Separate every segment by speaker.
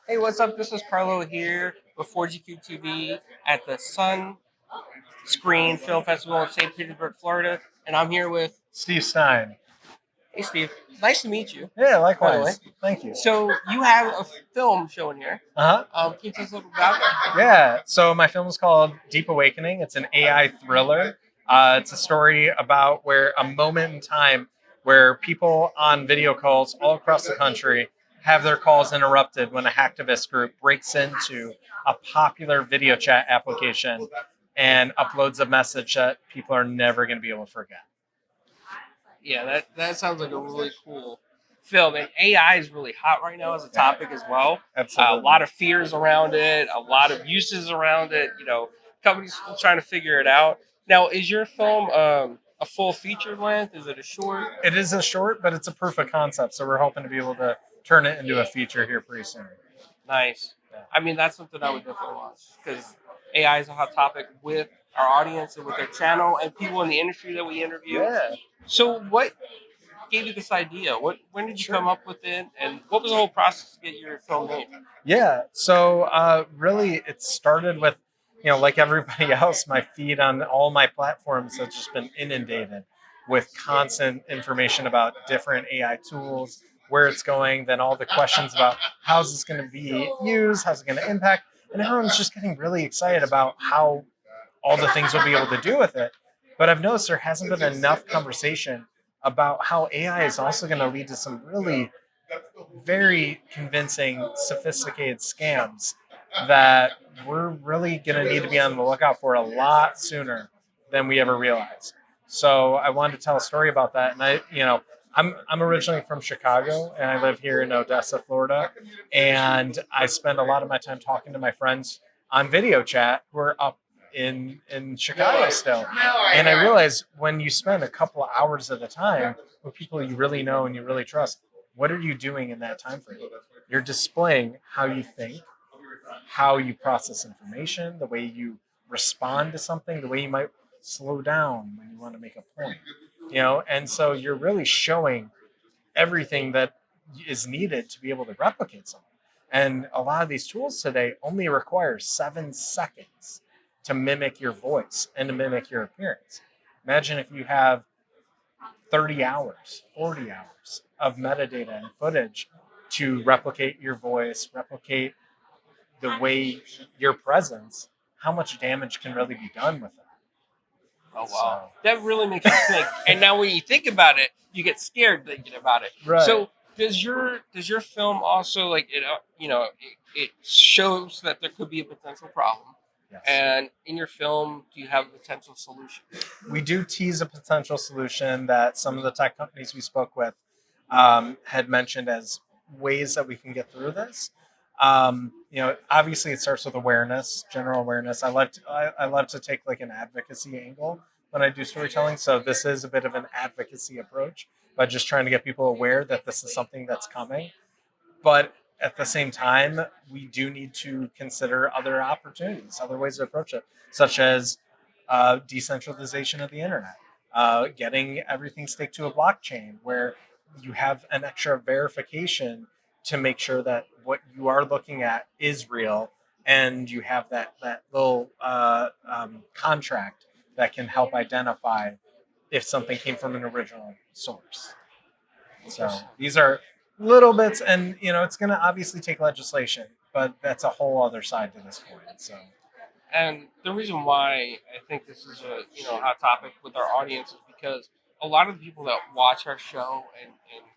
Speaker 1: Hey, what's up? This is Carlo here with 4GQ TV at the Sunscreen Film Festival in St. Petersburg, Florida, and I'm here with
Speaker 2: Steve Stein.
Speaker 1: Hey Steve. Nice to meet you,
Speaker 2: Yeah,
Speaker 1: by the way.
Speaker 2: likewise. Thank you.
Speaker 1: So you have a film showing here.
Speaker 2: Uh huh.
Speaker 1: Can you tell us a little about it?
Speaker 2: Yeah. So my film is called Deep Awakening. It's an AI thriller. It's a story about where a moment in time where people on video calls all across the country have their calls interrupted when a hacktivist group breaks into a popular video chat application and uploads a message that people are never going to be able to forget.
Speaker 1: Yeah, that sounds like a really cool film. And AI is really hot right now as a topic as well. A
Speaker 2: Absolutely.
Speaker 1: lot of fears around it, a lot of uses around it. Companies still trying to figure it out. Now, is your film a full feature length? Is it a short?
Speaker 2: It is a short, but it's a proof of concept. So we're hoping to be able to turn it into a feature here pretty soon.
Speaker 1: Nice.
Speaker 2: Yeah.
Speaker 1: I mean, that's something I would definitely watch because AI is a hot topic with our audience and with their channel and people in the industry that we interview.
Speaker 2: Yeah.
Speaker 1: So, what gave you this idea? When did you come up with it, and what was the whole process to get your film made?
Speaker 2: Yeah. So really, it started with, like everybody else, my feed on all my platforms has just been inundated with constant information about different AI tools, where it's going, then all the questions about how's this going to be used, how's it going to impact, and everyone's just getting really excited about how all the things we'll be able to do with it. But I've noticed there hasn't been enough conversation about how AI is also going to lead to some really very convincing, sophisticated scams that we're really going to need to be on the lookout for a lot sooner than we ever realized. So I wanted to tell a story about that, and I'm originally from Chicago, and I live here in Odessa, Florida, and I spend a lot of my time talking to my friends on video chat who are up in Chicago still. And I realized when you spend a couple of hours at a time with people you really know and you really trust, what are you doing in that time frame? You're displaying how you think, how you process information, the way you respond to something, the way you might slow down when you want to make a point. And so you're really showing everything that is needed to be able to replicate something. And a lot of these tools today only require 7 seconds to mimic your voice and to mimic your appearance. Imagine if you have 30 hours, 40 hours of metadata and footage to replicate your voice, replicate the way your presence, how much damage can really be done with that?
Speaker 1: Oh wow, that really makes you think. And now, when you think about it, you get scared thinking about it.
Speaker 2: Right.
Speaker 1: So, does your film also like it? It shows that there could be a potential problem.
Speaker 2: Yes.
Speaker 1: And in your film, do you have a potential solution?
Speaker 2: We do tease a potential solution that some of the tech companies we spoke with had mentioned as ways that we can get through this. Obviously it starts with awareness, general awareness. I love to take like an advocacy angle when I do storytelling. So this is a bit of an advocacy approach, by just trying to get people aware that this is something that's coming. But at the same time, we do need to consider other opportunities, other ways to approach it, such as decentralization of the internet, getting everything stick to a blockchain where you have an extra verification to make sure that what you are looking at is real, and you have that little contract that can help identify if something came from an original source. So these are little bits, and it's going to obviously take legislation, but that's a whole other side to this point. So
Speaker 1: And the reason why I think this is a hot topic with our audience is because a lot of the people that watch our show and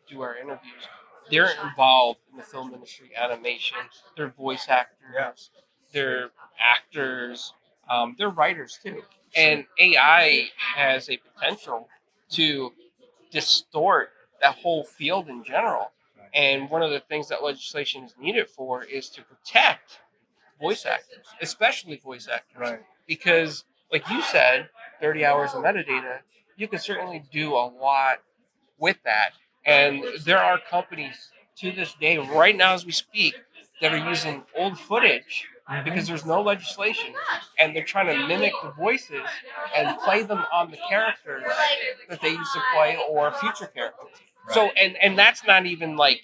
Speaker 1: do our interviews, they're involved in the film industry, animation. They're voice actors,
Speaker 2: yeah,
Speaker 1: they're actors, they're writers too. And AI has a potential to distort that whole field in general. And one of the things that legislation is needed for is to protect voice actors, especially voice actors,
Speaker 2: right.
Speaker 1: because, like you said, 30 hours of metadata, you can certainly do a lot with that. And there are companies to this day, right now as we speak, that are using old footage because there's no legislation, and they're trying to mimic the voices and play them on the characters that they used to play or future characters.
Speaker 2: Right.
Speaker 1: So, and that's not even like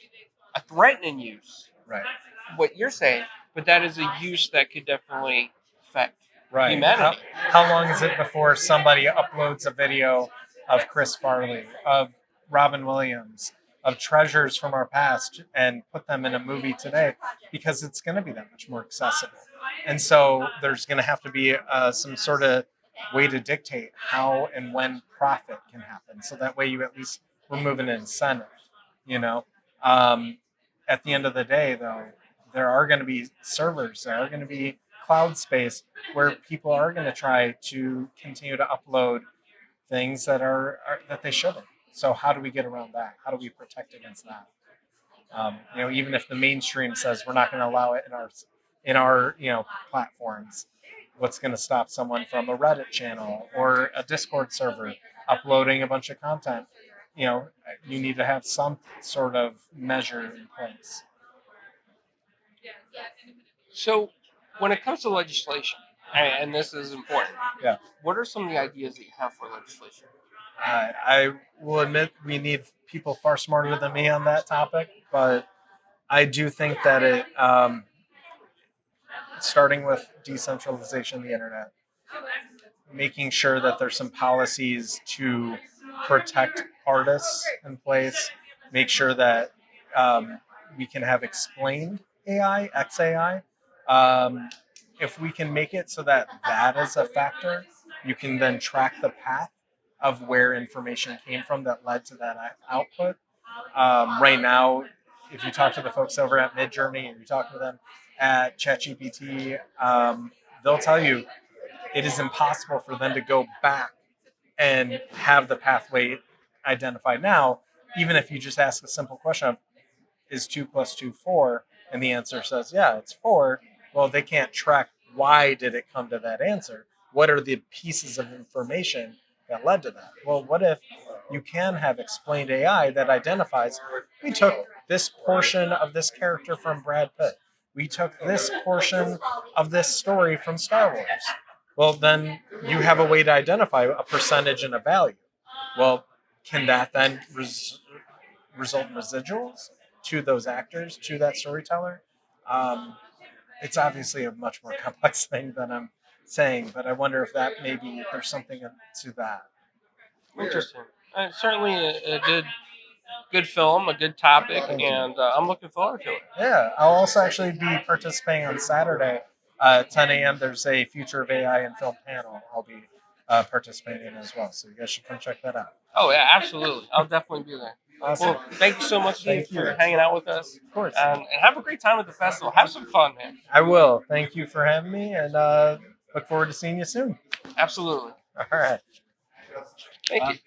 Speaker 1: a threatening use.
Speaker 2: Right.
Speaker 1: what you're saying, but that is a use that could definitely affect
Speaker 2: Right.
Speaker 1: humanity.
Speaker 2: How long is it before somebody uploads a video of Chris Farley, of Robin Williams, of treasures from our past and put them in a movie today? Because it's going to be that much more accessible. And so there's going to have to be some sort of way to dictate how and when profit can happen. So that way you at least remove an incentive, you know? Um, at the end of the day, though, there are going to be servers, there are going to be cloud space where people are going to try to continue to upload things that are that they shouldn't. So how do we get around that? How do we protect against that? Even if the mainstream says we're not going to allow it in our platforms, what's going to stop someone from a Reddit channel or a Discord server uploading a bunch of content? You need to have some sort of measure in place.
Speaker 1: So, when it comes to legislation, and this is important,
Speaker 2: Yeah.
Speaker 1: what are some of the ideas that you have for legislation?
Speaker 2: I will admit we need people far smarter than me on that topic, but I do think that starting with decentralization of the internet, making sure that there's some policies to protect artists in place, make sure that we can have explained AI, XAI. If we can make it so that that is a factor, you can then track the path of where information came from that led to that output. Right now, if you talk to the folks over at Midjourney and you talk to them at ChatGPT, they'll tell you it is impossible for them to go back and have the pathway identified now, even if you just ask a simple question of, is 2 plus 2 4? And the answer says, yeah, it's 4. Well, they can't track why did it come to that answer? What are the pieces of information that led to that? Well, what if you can have explained AI that identifies, we took this portion of this character from Brad Pitt. We took this portion of this story from Star Wars. Well, then you have a way to identify a percentage and a value. Well, can that then result in residuals to those actors, to that storyteller? Um, it's obviously a much more complex thing than I'm saying, but I wonder if that maybe there's something to that.
Speaker 1: Interesting. Certainly a good film, a good topic,
Speaker 2: Thank you.
Speaker 1: and I'm looking forward to it.
Speaker 2: Yeah, I'll also actually be participating on Saturday, 10 a.m. There's a Future of AI and Film panel. I'll be participating in as well, so you guys should come check that out.
Speaker 1: Oh yeah, absolutely. I'll definitely be there.
Speaker 2: Awesome.
Speaker 1: Well, thank you so much, Steve,
Speaker 2: Thank you.
Speaker 1: for hanging out with us.
Speaker 2: Of course.
Speaker 1: And have a great time at the festival. Have some fun, man.
Speaker 2: I will. Thank you for having me, and look forward to seeing you soon.
Speaker 1: Absolutely.
Speaker 2: All right.
Speaker 1: Thank you.